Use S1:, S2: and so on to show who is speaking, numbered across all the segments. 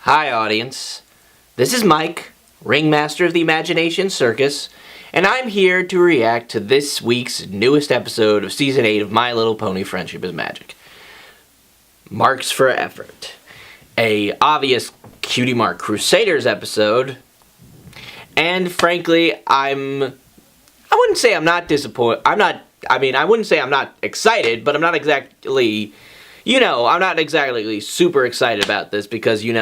S1: Hi audience, this is Mike, Ringmaster of the Imagination Circus, and I'm here to react to this week's newest episode of Season 8 of My Little Pony Friendship is Magic. Marks for Effort. A obvious Cutie Mark Crusaders episode, and frankly, I wouldn't say I'm not disappointed, I wouldn't say I'm not excited, but I'm not exactly... I'm not exactly super excited about this because, we've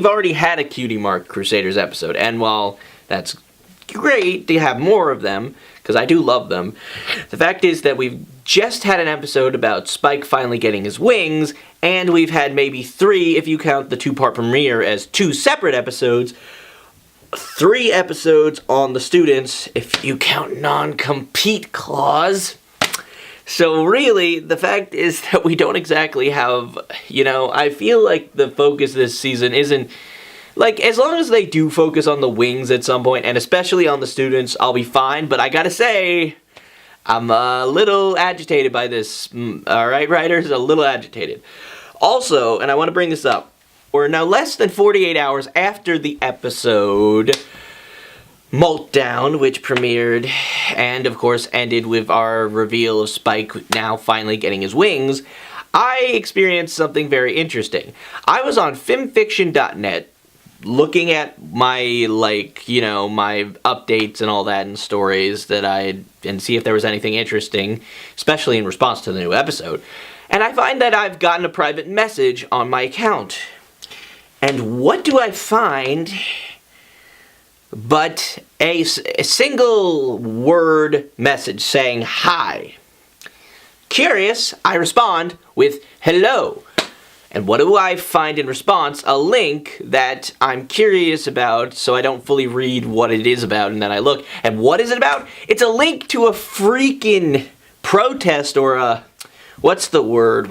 S1: already had a Cutie Mark Crusaders episode, and while that's great to have more of them, because I do love them, the fact is that we've just had an episode about Spike finally getting his wings, and we've had maybe 3, if you count the 2-part premiere as 2 separate episodes, 3 episodes on the students, if you count non-compete clause. So really, the fact is that we don't exactly have, I feel like the focus this season isn't, as long as they do focus on the wings at some point, and especially on the students, I'll be fine, but I gotta say, I'm a little agitated by this, alright, writers? A little agitated. Also, and I want to bring this up, we're now less than 48 hours after the episode Meltdown, which premiered and of course ended with our reveal of Spike now finally getting his wings. I experienced something very interesting. I was on FimFiction.net looking at my, my updates and all that and stories that and see if there was anything interesting, especially in response to the new episode. And I find that I've gotten a private message on my account. And what do I find but a single word message saying hi. Curious, I respond with hello. And what do I find in response? A link that I'm curious about, so I don't fully read what it is about, and then I look. And what is it about? It's a link to a freaking protest or a... What's the word?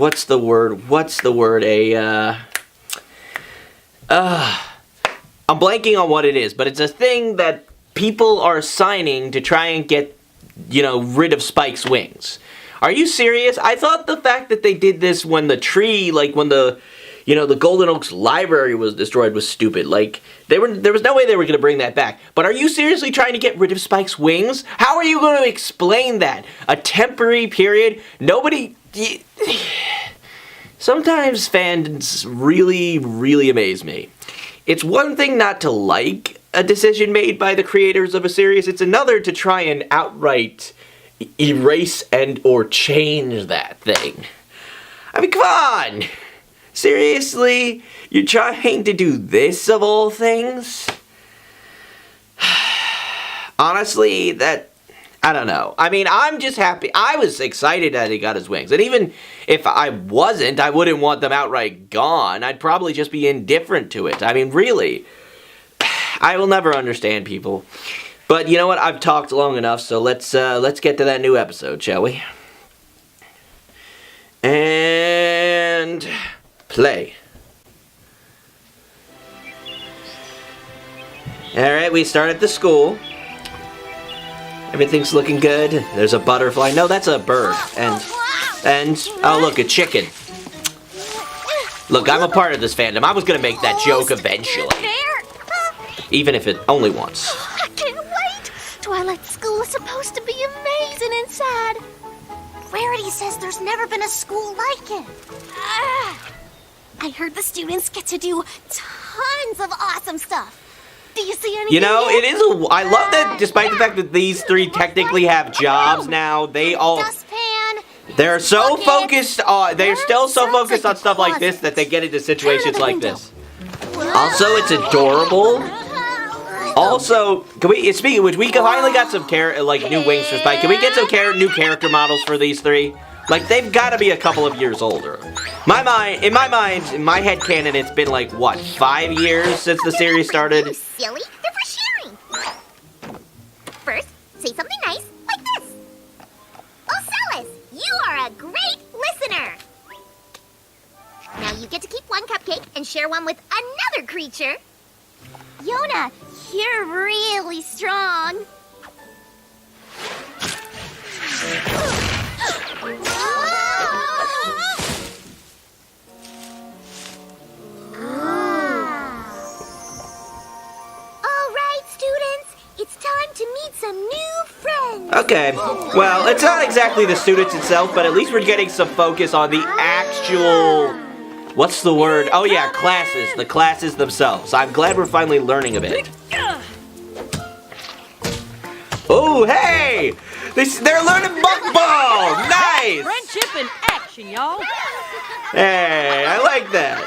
S1: I'm blanking on what it is, but it's a thing that people are signing to try and get, rid of Spike's wings. Are you serious? I thought the fact that they did this when the tree, when the Golden Oaks library was destroyed was stupid. There was no way they were going to bring that back. But are you seriously trying to get rid of Spike's wings? How are you going to explain that? A temporary period? Nobody... Sometimes fans really, really amaze me. It's one thing not to like a decision made by the creators of a series, it's another to try and outright erase and or change that thing. Come on! Seriously? You're trying to do this of all things? Honestly, I don't know. I'm just happy. I was excited that he got his wings. And even if I wasn't, I wouldn't want them outright gone. I'd probably just be indifferent to it. Really. I will never understand people. But you know what? I've talked long enough, so let's get to that new episode, shall we? And play. Alright, we start at the school. Everything's looking good. There's a butterfly. No, that's a bird. And oh look, a chicken. Look, I'm a part of this fandom. I was gonna make that joke eventually. Even if it only once.
S2: I can't wait! Twilight School is supposed to be amazing and sad. Rarity says there's never been a school like it. I heard the students get to do tons of awesome stuff. Do you see anything yet?
S1: It is I love that despite the fact that these 3 technically have jobs now, they're so focused on, they're still so focused on stuff like this that they get into situations like this. Also, it's adorable. Also, speaking of which, we finally got some new wings for Spike. Can we get some new character models for these 3? They've got to be a couple of years older. In my headcanon, it's been 5 years since the series started?
S2: You silly, they're for sharing. First, say something nice, like this. Ocellus, you are a great listener. Now you get to keep 1 cupcake and share one with another creature. Yona, you're really strong.
S1: Okay, well, it's not exactly the students itself, but at least we're getting some focus on the actual... What's the word? Oh yeah, classes. The classes themselves. I'm glad we're finally learning a bit. Oh, hey! They're learning buckball! Nice!
S3: Friendship in action, y'all.
S1: Hey, I like that.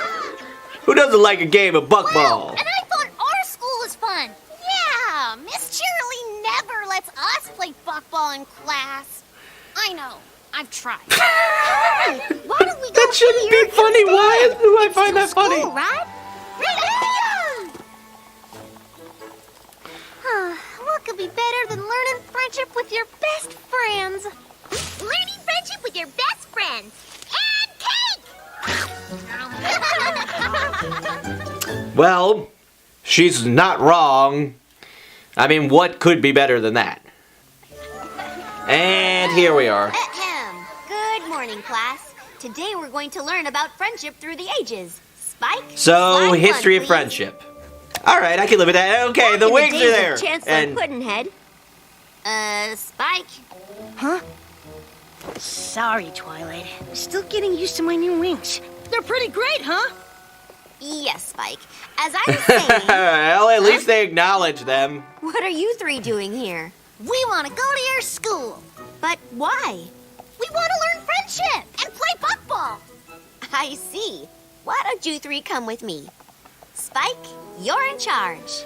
S1: Who doesn't like a game of buckball?
S2: And I thought our school was fun. Yeah, Miss Cheerilee never lets us play buckball in class. I know. I've tried. Why don't we go
S1: That shouldn't be funny. Why do I find that funny?
S2: School, right? Great idea! What could be better than learning friendship with your best friends? Learning friendship with your best friends. And cake!
S1: Well, she's not wrong. I mean, what could be better than that? And here we are.
S2: Good morning, class. Today we're going to learn about friendship through the ages. Spike?
S1: So,
S2: slide
S1: history
S2: one,
S1: of
S2: please.
S1: friendship. All right, I can live with that. Okay, the wings are there.
S2: Chancellor Puddinhead. Spike?
S4: Huh? Sorry, Twilight. I'm still getting used to my new wings.
S3: They're pretty great, huh?
S2: Yes, Spike. As I was saying,
S1: Well, at least they acknowledge them.
S2: what are you three doing here? We want to go to your school. But why? We want to learn friendship and play buckball. I see. Why don't you three come with me? Spike, you're in charge.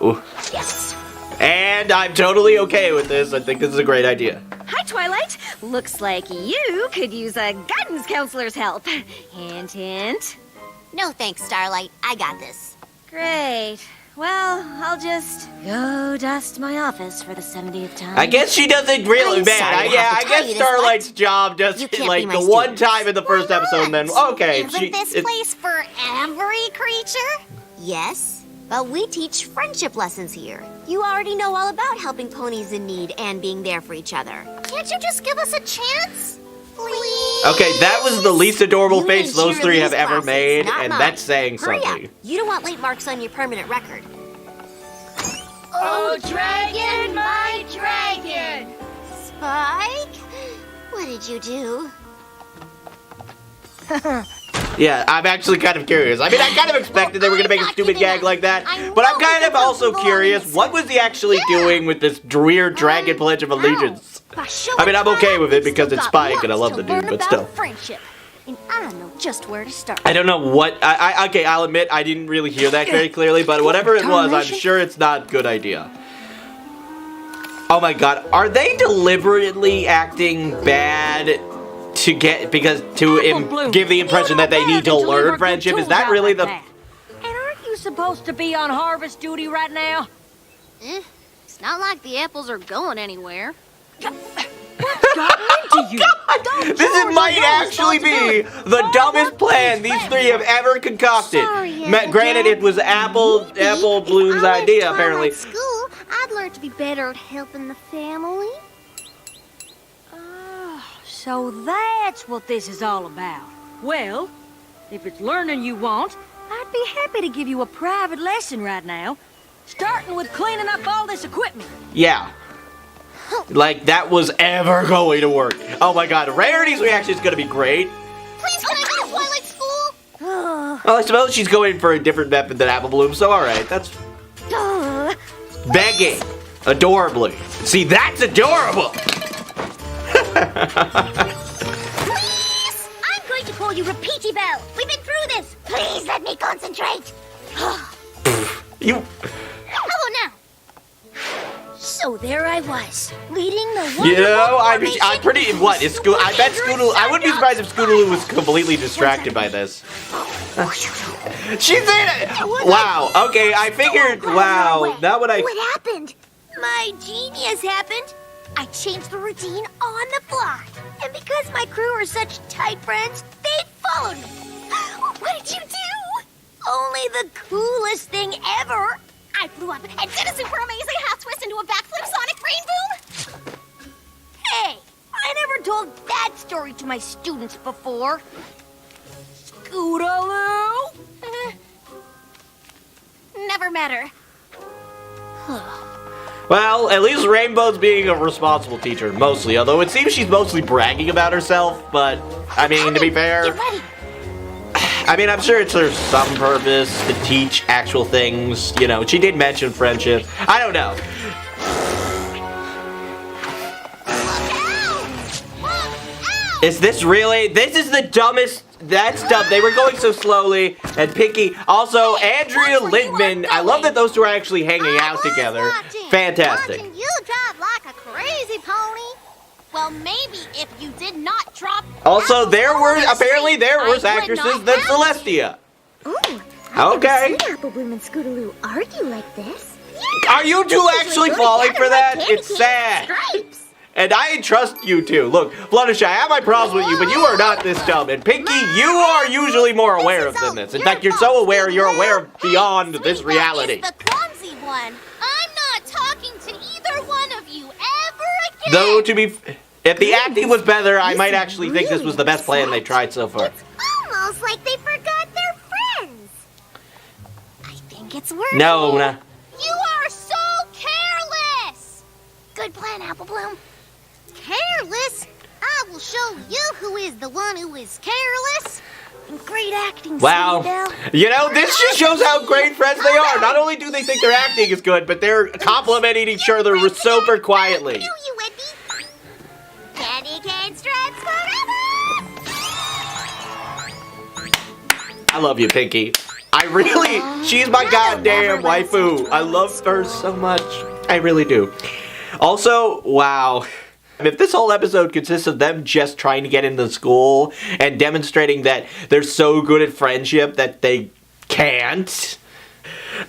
S1: Ooh.
S2: Yes.
S1: And I'm totally okay with this. I think this is a great idea.
S4: Hi, Twilight. Looks like you could use a guidance counselor's help. Hint, hint.
S2: No thanks, Starlight. I got this.
S4: Great. Well, I'll just go dust my office for the 70th time.
S1: I guess she doesn't really,
S2: I'm
S1: man.
S2: sorry to
S1: Yeah,
S2: have
S1: I
S2: to tell
S1: guess
S2: you this,
S1: Starlight's
S2: but
S1: job does
S2: you can't
S1: like
S2: be my
S1: the one
S2: student.
S1: time in the first episode, and then okay,
S2: Isn't this
S1: it-
S2: place for every creature? Yes, but we teach friendship lessons here. You already know all about helping ponies in need and being there for each other. Can't you just give us a chance? Please?
S1: Okay, that was the least adorable
S2: You
S1: face
S2: and
S1: those three have
S2: Cheerilee's
S1: ever
S2: classes,
S1: made,
S2: not
S1: and
S2: mine.
S1: that's saying
S2: Hurry
S1: something.
S2: up. You don't want late marks on your permanent record.
S3: Oh, dragon, my dragon!
S2: Spike? What did you do?
S1: Yeah, I'm actually kind of curious. I mean, I kind of expected they were gonna make a
S2: I'm not
S1: stupid
S2: giving
S1: gag
S2: up.
S1: like that,
S2: I
S1: but I'm
S2: know
S1: kind
S2: we
S1: of
S2: can
S1: also
S2: belong
S1: curious.
S2: in
S1: What was he actually doing with this weird dragon Pledge of Allegiance? I mean, I'm okay with it because it's Spike and I love the dude, but still.
S4: Friendship. And I know just where to start.
S1: I don't know what. Okay, I'll admit I didn't really hear that very clearly, but whatever it was, I'm sure it's not a good idea. Oh my god, are they deliberately acting bad to get give the impression that they need to learn friendship? Is that really the?
S3: And aren't you supposed to be on harvest duty right now?
S2: It's not like the apples are going anywhere.
S3: What's gotten into you?
S1: This might actually be the dumbest plan these three have ever concocted.
S2: Sorry,
S1: Granted,
S2: Dad.
S1: it was Apple Bloom's idea, apparently.
S2: At school, I'd learn to be better at helping the family.
S3: So that's what this is all about. Well, if it's learning you want, I'd be happy to give you a private lesson right now, starting with cleaning up all this equipment.
S1: Yeah. Like that was ever going to work. Oh my god, Rarity's reaction is gonna be great.
S2: Please, can I go to Twilight School?
S1: Well, I suppose she's going for a different method than Apple Bloom, so alright, that's begging. Adorably. See, that's adorable!
S2: Please! I'm going to call you Repeaty Bell. We've been through this. Please let me concentrate.
S1: You...
S2: How about now? So there I was, leading the
S1: You know, I'm
S2: formation.
S1: pretty... What, is Scoo... I bet Scootaloo... I wouldn't be surprised if Scootaloo was completely distracted by this. She's in it! Wow, okay, I figured... Wow, now what I...
S2: What happened? My genius happened. I changed the routine on the fly. And because my crew are such tight friends, they followed me. What did you do? Only the coolest thing ever. I flew up and did a super amazing half twist into a backflip sonic brain boom. Hey, I never told that story to my students before. Scootaloo? Never met her.
S1: Well, at least Rainbow's being a responsible teacher, mostly. Although it seems she's mostly bragging about herself, but, I mean, to be fair...
S2: Get ready.
S1: I mean, I'm sure it serves some purpose to teach actual things. You know, she did mention friendship. I don't know. Is this really? This is the dumbest. That's dumb. They were going so slowly. And Pinky. Also, Andrea Lindman. I love that those two are actually hanging out together. Fantastic.
S2: Watching you drive like a crazy pony. Well, maybe if you did not drop.
S1: Also, there were apparently there were actresses than Celestia.
S2: Ooh,
S1: Okay.
S2: Apple Bloom and Scootaloo argue like this.
S1: Are you two actually falling for that? It's sad.
S2: Stripes.
S1: And I trust you two. Look, Fluttershy, I have my problems with you, but you are not this dumb. And Pinky, you are usually more aware of than this. In fact, you're so aware, you're aware beyond this reality.
S2: The clumsy one. I'm not talking to either one of you ever again.
S1: Though, to be... If the acting was better, I might actually think this was the best plan they tried so far.
S2: It's almost like they forgot their friends. I think it's working.
S1: No, nah.
S2: You are so careless. Good plan, Apple Bloom. Careless? I will show you who is the one who is careless. Great acting,
S1: Wow.
S2: Sunnydale.
S1: You know, this just shows how great friends they are. Not only do they think their acting is good, but they're complimenting each other super quietly.
S2: Do you, Eddie? Candy cane stripes forever!
S1: I love you, Pinky. I really, she's my goddamn waifu. I love her so much. I really do. Also, wow. If this whole episode consists of them just trying to get into school and demonstrating that they're so good at friendship that they can't.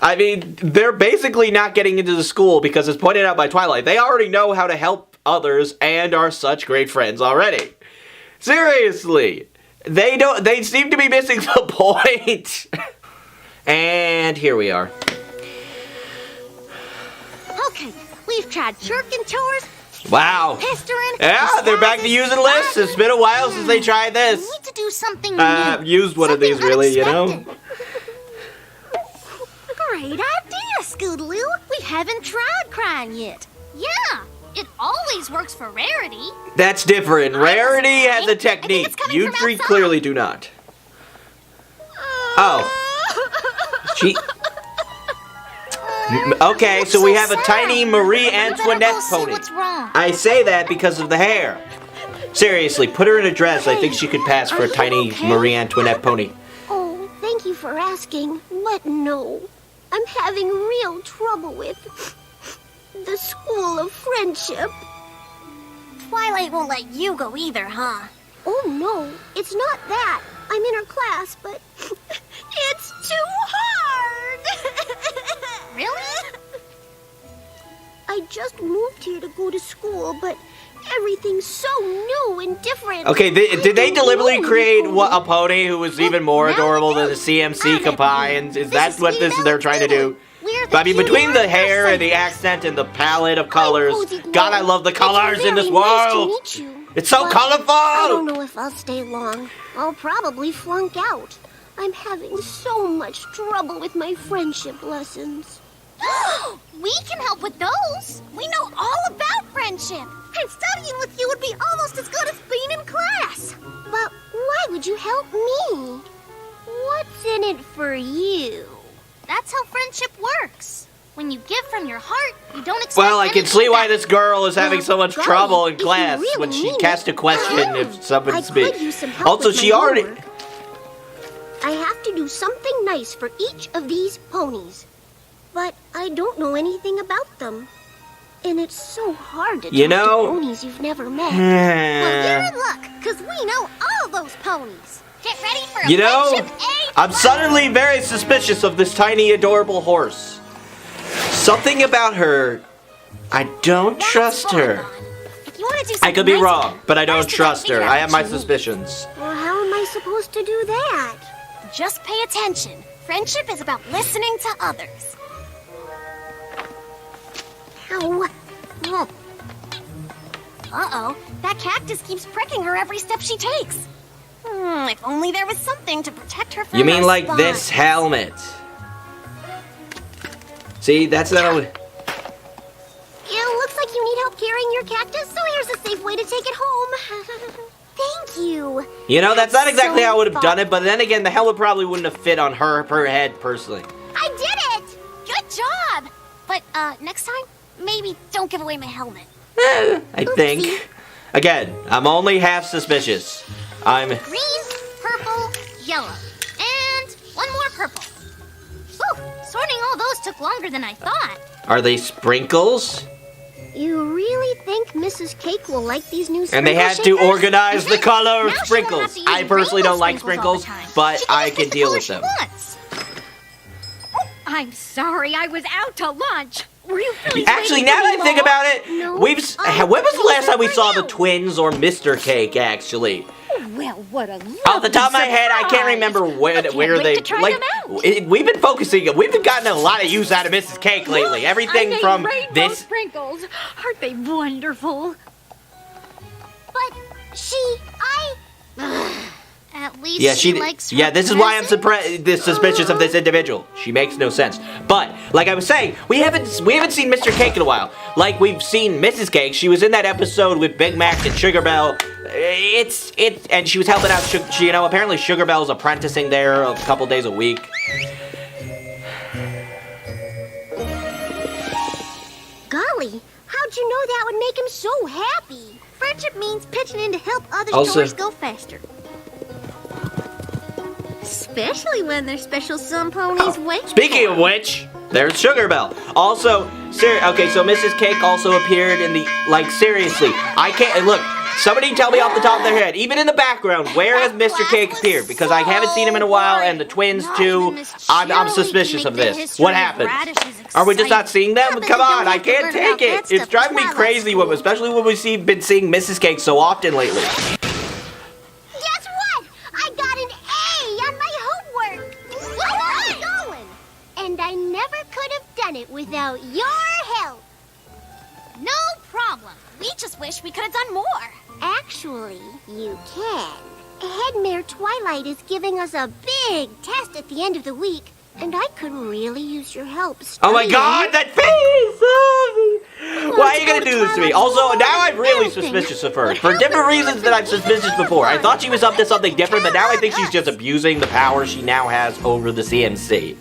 S1: I mean, they're basically not getting into the school because, as pointed out by Twilight, they already know how to help others and are such great friends already. Seriously. They seem to be missing the point. And here we are.
S2: Okay, we've tried shirking chores.
S1: Wow.
S2: Pestering.
S1: Yeah, they're back to using lists. It's been a while since they tried
S2: We
S1: this.
S2: need to do something new.
S1: Used one of these, really, you know?
S2: Great idea, Scootaloo. We haven't tried crying yet. Yeah, it always works for Rarity.
S1: That's different. Rarity has a
S2: I think
S1: technique.
S2: it's coming
S1: You
S2: from
S1: three
S2: outside.
S1: clearly do not. Oh. She... Okay, so we have a tiny Marie Antoinette pony.
S2: What's wrong?
S1: I say that because of the hair. Seriously, put her in a dress. I think she could pass for a tiny Marie Antoinette pony.
S2: Oh, thank you for asking, but no. I'm having real trouble with the school of friendship. Twilight won't let you go either, huh? Oh, no. It's not that. I'm in her class, but it's too hard. Really? I just moved here to go to school, but everything's so new and different.
S1: Okay, did they deliberately create a
S2: what?
S1: pony who was even more adorable than the CMC combined? Is that what they're trying to do? But I mean, between the hair and the accent and the palette of colors, God, I love the colors in this world. It's so colorful.
S2: I don't know if I'll stay long. I'll probably flunk out. I'm having so much trouble with my friendship lessons. We can help with those. We know all about friendship. And studying with you would be almost as good as being in class. But why would you help me? What's in it for you? That's how friendship works. When you give from your heart, you don't expect
S1: Well, I can see
S2: anything
S1: why
S2: back.
S1: this girl is having so much
S2: Golly,
S1: trouble in
S2: if you
S1: class
S2: really
S1: when she
S2: mean
S1: cast a
S2: it.
S1: question if someone
S2: I
S1: speaks.
S2: could use some help
S1: Also,
S2: with
S1: she
S2: my
S1: already...
S2: homework. I have to do something nice for each of these ponies. But I don't know anything about them. And it's so hard to
S1: You
S2: talk
S1: know-
S2: to ponies you've never met. Well, you're in luck, because we know all those ponies. Get ready for a
S1: You know,
S2: friendship A
S1: I'm suddenly very suspicious of this tiny, adorable horse. Something about her... I don't trust her.
S2: If you want to do
S1: I
S2: something
S1: could be
S2: nice,
S1: wrong, but I don't
S2: first you gotta
S1: trust her.
S2: figure out
S1: I have
S2: what
S1: my
S2: you need.
S1: suspicions.
S2: Well, how am I supposed to do that? Just pay attention. Friendship is about listening to others. Ow. Uh-oh. That cactus keeps pricking her every step she takes. If only there was something to protect her from
S1: You mean
S2: those
S1: like
S2: spines.
S1: this helmet? See, that's not only...
S2: your cactus, so here's a safe way to take it home. Thank you.
S1: You know, that's not exactly
S2: so
S1: how I would have done
S2: thoughtful.
S1: it, but then again, the helmet probably wouldn't have fit on her head personally.
S2: I did it! Good job! But, next time, maybe don't give away my helmet.
S1: I think. Again, I'm only half suspicious. I'm...
S2: Green, purple, yellow. And one more purple. Whew, sorting all those took longer than I thought.
S1: Are they sprinkles?
S2: You really think Mrs. Cake will like these new sprinkle
S1: And they had to
S2: shakers?
S1: organize the color of
S2: Now she won't have
S1: sprinkles.
S2: to use
S1: I personally
S2: rainbow
S1: don't like
S2: sprinkles
S1: sprinkles,
S2: all the time.
S1: but
S2: She can
S1: I
S2: just
S1: can
S2: pick the
S1: deal
S2: color
S1: with
S2: she
S1: them.
S2: wants.
S3: I'm sorry, I was out to lunch. Were you really
S1: Actually,
S3: waiting
S1: now
S3: for
S1: that
S3: me
S1: I think
S3: long?
S1: about it,
S2: No,
S1: when was the last time we
S2: for
S1: saw
S2: you.
S1: the twins or Mr. Cake, actually?
S3: Well, what a lovely
S1: Off the top of my head, I can't
S3: surprise.
S1: remember
S3: I
S1: where
S3: can't
S1: where
S3: wait
S1: they
S3: to try
S1: like.
S3: them out.
S1: We've been gotten a lot of use out of Mrs. Cake lately.
S3: I
S1: Everything
S3: made
S1: from
S3: rainbow
S1: this.
S3: sprinkles. Aren't they wonderful?
S2: But at least
S1: Yeah,
S2: she likes her
S1: yeah, this is why I'm
S2: present.
S1: suspicious of this individual. She makes no sense. But like I was saying, we haven't seen Mr. Cake in a while. Like we've seen Mrs. Cake. She was in that episode with Big Mac and Sugar Bell. And she was helping out. Apparently Sugar Bell's apprenticing there a couple days a week.
S2: Golly, how'd you know that would make him so happy? Friendship means pitching in to help others'
S1: Also-
S2: chores go faster. Especially when their special sun ponies wait.
S1: Speaking of which, there's Sugar Bell. Also, okay, so Mrs. Cake also appeared in the, seriously, I can't, look, somebody tell me off the top of their head, even in the background, where has Mr. Cake appeared? Because I haven't seen him in a while, and the twins too, I'm suspicious of this. What happened? Are we just not seeing them? Come on, I can't take it. It's driving me crazy, especially when we've been seeing Mrs. Cake so often lately.
S2: Guess what? I got an A on my homework. I'm going. And I never could have done it without your help.
S5: No problem. We just wish we could have done more.
S2: Actually, you can. Head Mayor Twilight is giving us a big test at the end of the week, and I could really use your help.
S1: Oh my
S2: studying.
S1: god, that face! Oh, why are you gonna do this to me? Also, now I'm really suspicious of her. For different reasons that I've suspicious before. I thought she was up to something different, but now I think she's just abusing the power she now has over the CMC.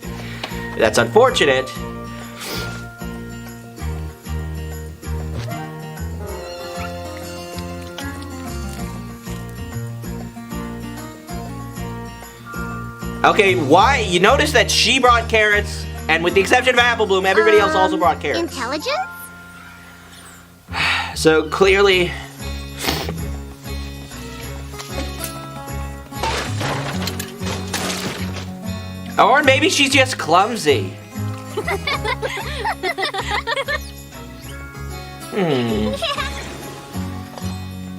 S1: That's unfortunate. Okay, why? You notice that she brought carrots, and with the exception of Apple Bloom, everybody else also brought carrots.
S2: Intelligence?
S1: So clearly... Or maybe she's just clumsy.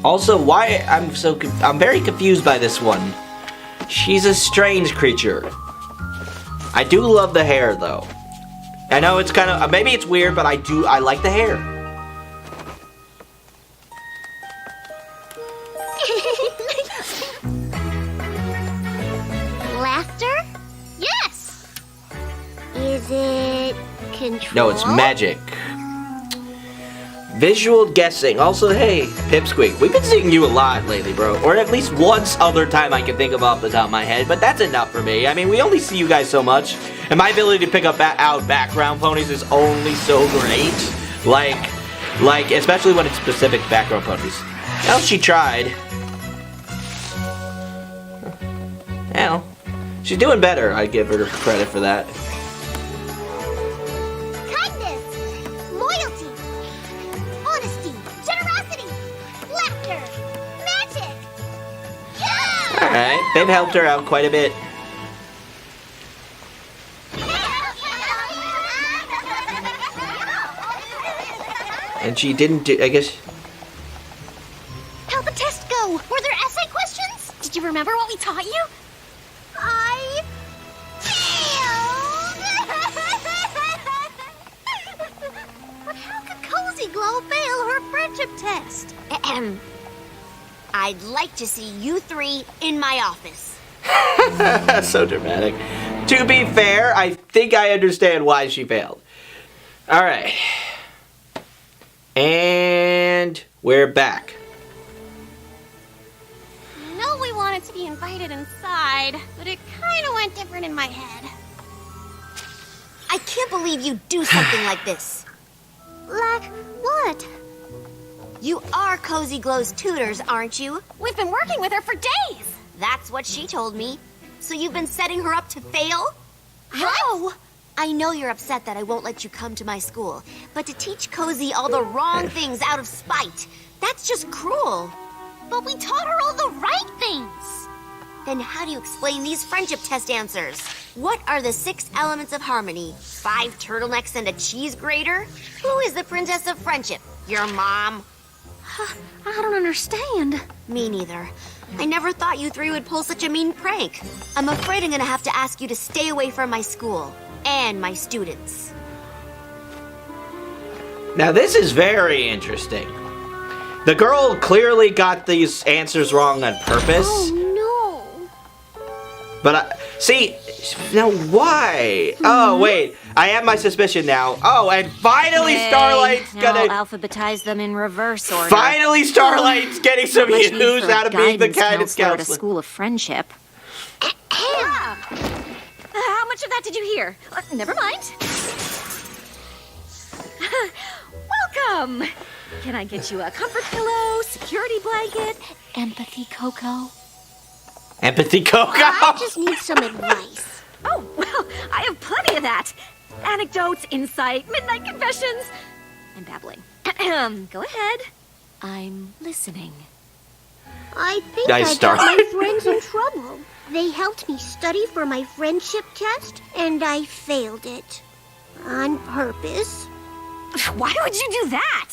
S1: Also, why I'm very confused by this one. She's a strange creature. I do love the hair though. I know it's kind of maybe it's weird, but I like the hair.
S2: Laughter?
S5: Yes!
S2: Is it control?
S1: No, it's magic. Visual guessing. Also, hey, Pipsqueak, we've been seeing you a lot lately, bro. Or at least once other time I can think of off the top of my head, but that's enough for me. I mean, we only see you guys so much, and my ability to pick up out background ponies is only so great. Like, especially when it's specific background ponies. Well, she tried. Well, she's doing better. I give her credit for that.
S2: Kindness, loyalty, honesty, generosity, laughter, magic. Yeah!
S1: Alright, they've helped her out quite a bit. And she didn't do, I guess...
S5: How'd the test go? Were there essay questions? Did you remember what we taught you?
S2: I failed! But how could Cozy Glow fail her friendship test?
S5: Ahem. I'd like to see you three in my office.
S1: So dramatic. To be fair, I think I understand why she failed. Alright. And we're back.
S2: I know we wanted to be invited inside, but it kind of went different in my head.
S5: I can't believe you do something like this.
S2: Like what?
S5: You are Cozy Glow's tutors, aren't you?
S2: We've been working with her for days.
S5: That's what she told me. So you've been setting her up to fail?
S2: How?
S5: I know you're upset that I won't let you come to my school, but to teach Cozy all the wrong things out of spite, that's just cruel.
S2: But we taught her all the right things.
S5: Then how do you explain these friendship test answers? What are the 6 elements of harmony? 5 turtlenecks and a cheese grater? Who is the princess of friendship? Your mom?
S2: I don't understand.
S5: Me neither. I never thought you 3 would pull such a mean prank. I'm afraid I'm gonna have to ask you to stay away from my school and my students.
S1: Now this is very interesting. The girl clearly got these answers wrong on purpose.
S2: Oh no.
S1: But see, now why? Oh wait, I have my suspicion now. Oh, and finally Starlight's
S4: Now
S1: gonna.
S4: I'll alphabetize them in reverse order.
S1: Finally, Starlight's getting some
S4: Much need
S1: news
S4: for a
S1: out of being the guidance
S4: at a
S1: counselor.
S4: school of friendship. How much of that did you hear? Never mind. Welcome. Can I get you a comfort pillow, security blanket, empathy cocoa?
S1: Empathy, Coco.
S2: I just need some advice.
S4: Oh, well, I have plenty of that. Anecdotes, insight, midnight confessions. I'm babbling. Go ahead. I'm listening.
S2: I think
S1: Nice
S2: I
S1: start.
S2: got my friends in trouble. They helped me study for my friendship test, and I failed it. On purpose.
S4: Why would you do that?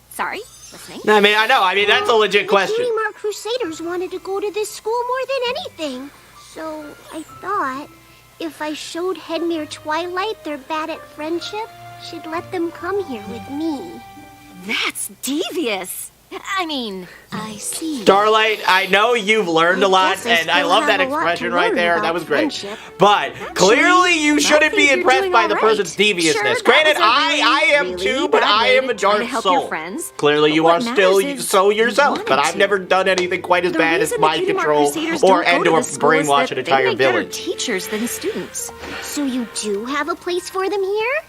S4: Sorry, listening.
S1: I mean, I know. I mean, that's a legit question.
S2: The Cutie Mark Crusaders wanted to go to this school more than anything. So I thought if I showed Headmere Twilight they're bad at friendship, she'd let them come here with me.
S4: That's devious. I mean, I see.
S1: Starlight, I know you've learned a lot,
S2: guess I
S1: and I
S2: still
S1: love that
S2: have a lot to
S1: expression right
S2: learn
S1: there.
S2: about
S1: That was great.
S2: friendship.
S1: But clearly, you shouldn't be
S4: think you're
S1: impressed
S4: doing
S1: by
S4: all
S1: the
S4: right.
S1: person's deviousness.
S4: Sure, that
S1: Granted,
S4: was a
S1: I am
S4: really
S1: too, but
S4: bad
S1: I
S4: way
S1: am a
S4: to try to
S1: dark
S4: help
S1: soul.
S4: your friends.
S1: Clearly,
S4: But
S1: you
S4: what
S1: are still
S4: matters is
S1: so
S4: you
S1: yourself,
S4: wanted
S1: but I've
S4: to.
S1: never done anything quite as
S4: The
S1: bad as
S4: reason the
S1: mind
S4: Cutie Mark
S1: control
S4: Crusaders
S1: or
S4: don't
S1: and
S4: go to
S1: or
S4: the school is
S1: brainwash
S4: that
S1: an entire
S4: they make better
S1: village.
S4: teachers than students.
S2: So you do have a place for them here?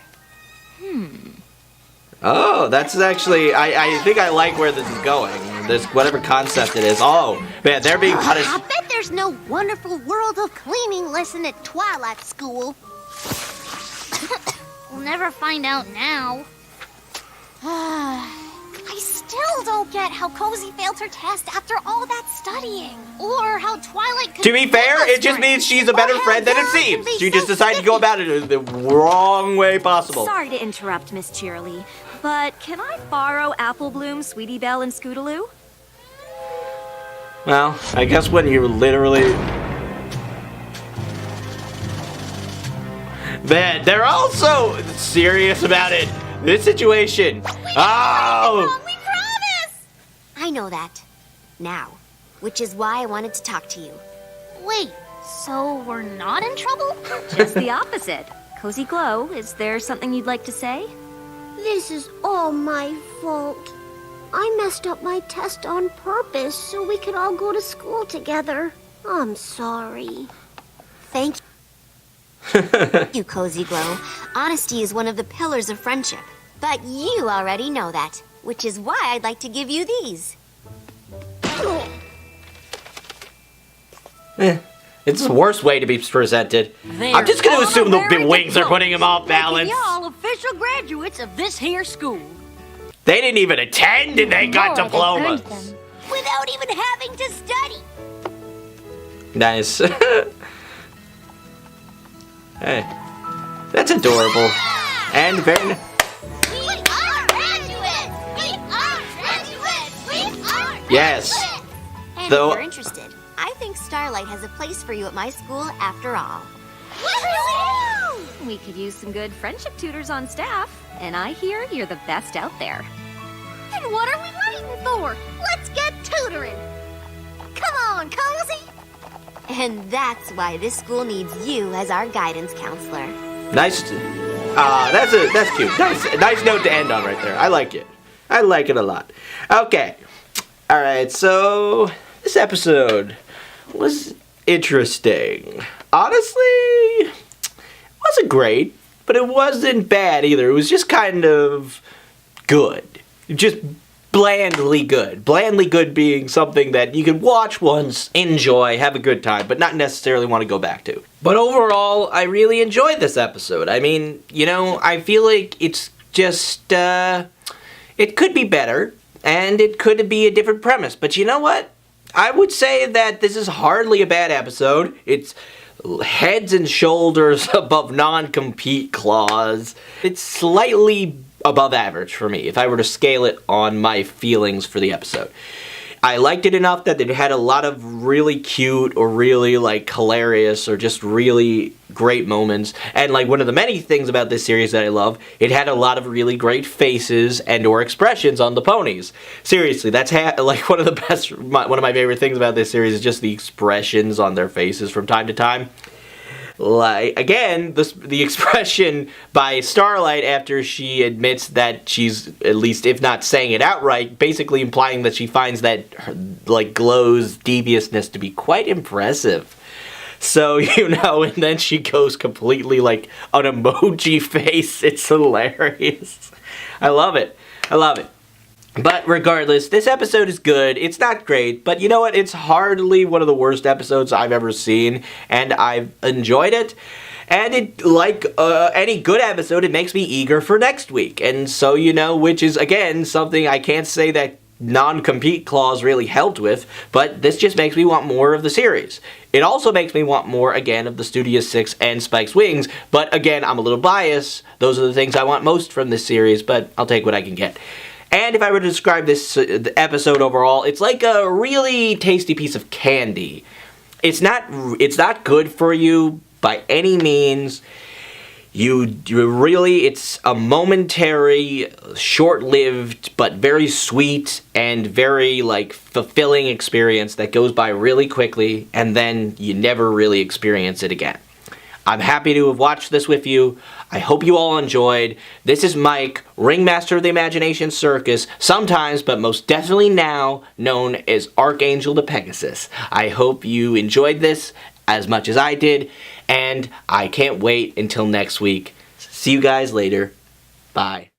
S1: Oh, that's actually, I think I like where this is going. This, whatever concept it is. Oh, man, they're being punished.
S2: I bet there's no wonderful world of cleaning lesson at Twilight School. We'll never find out now. I still don't get how Cozy failed her test after all that studying. Or how Twilight could
S1: To be fair,
S2: us
S1: it just
S2: friends.
S1: means she's a
S2: Or
S1: better
S2: how
S1: friend than it
S2: Zara can
S1: seems.
S2: be
S1: She
S2: so
S1: just decided to go
S2: sticky.
S1: about it in the wrong way possible.
S4: Sorry to interrupt, Miss Cheerily, but can I borrow Apple Bloom, Sweetie Belle, and Scootaloo?
S1: Well, I guess when you literally... Man, they're also serious about it. This situation. Oh!
S2: We promise!
S5: I know that. Now. Which is why I wanted to talk to you.
S2: Wait, so we're not in trouble?
S4: Just the opposite. Cozy Glow, is there something you'd like to say?
S2: This is all my fault. I messed up my test on purpose so we could all go to school together. I'm sorry.
S5: Thank you, Cozy Glow. Honesty is one of the pillars of friendship. But you already know that, which is why I'd like to give you these.
S1: It's the worst way to be presented. I'm just gonna assume the wings are putting him off balance.
S3: Y'all official graduates of this here school.
S1: They didn't even attend and they got diplomas.
S2: Without even having to study.
S1: Nice. Hey, that's adorable. And very...
S2: We are graduates! We are graduates! We are
S1: Yes.
S5: And
S1: Though-
S5: if you're interested, I think Starlight has a place for you at my school after all.
S4: We could use some good friendship tutors on staff, and I hear you're the best out there.
S2: Then what are we waiting for? Let's get tutoring. Come on, Cozy.
S5: And that's why this school needs you as our guidance counselor.
S1: Nice. That's cute. Nice note to end on right there. I like it. I like it a lot. Okay. Alright, so this episode was interesting. Honestly, it wasn't great, but it wasn't bad either. It was just kind of good. Just blandly good. Blandly good being something that you could watch once, enjoy, have a good time, but not necessarily want to go back to. But overall, I really enjoyed this episode. I mean, you know, I feel like it's just, it could be better, and it could be a different premise. But you know what? I would say that this is hardly a bad episode. It's heads and shoulders above non-compete clause. It's slightly above average for me, if I were to scale it on my feelings for the episode. I liked it enough that it had a lot of really cute or really, like, hilarious or just really great moments. And, like, one of the many things about this series that I love, it had a lot of really great faces and or expressions on the ponies. Seriously, that's like one of the best, one of my favorite things about this series is just the expressions on their faces from time to time. Like, again, the expression by Starlight after she admits that she's, at least if not saying it outright, basically implying that she finds that, like, Glow's deviousness to be quite impressive. So, you know, and then she goes completely, like, an emoji face. It's hilarious. I love it. I love it. But regardless, this episode is good. It's not great, but you know what? It's hardly one of the worst episodes I've ever seen, and I've enjoyed it. And it, like any good episode, it makes me eager for next week. And so, you know, which is, again, something I can't say that non-compete clause really helped with, but this just makes me want more of the series. It also makes me want more, again, of the Studio 6 and Spike's Wings, but again, I'm a little biased. Those are the things I want most from this series, but I'll take what I can get. And if I were to describe this episode overall, it's like a really tasty piece of candy. It's not good for you by any means. It's a momentary, short-lived, but very sweet and very, like, fulfilling experience that goes by really quickly, and then you never really experience it again. I'm happy to have watched this with you. I hope you all enjoyed. This is Mike, Ringmaster of the Imagination Circus, sometimes, but most definitely now, known as Archangel the Pegasus. I hope you enjoyed this as much as I did, and I can't wait until next week. See you guys later. Bye.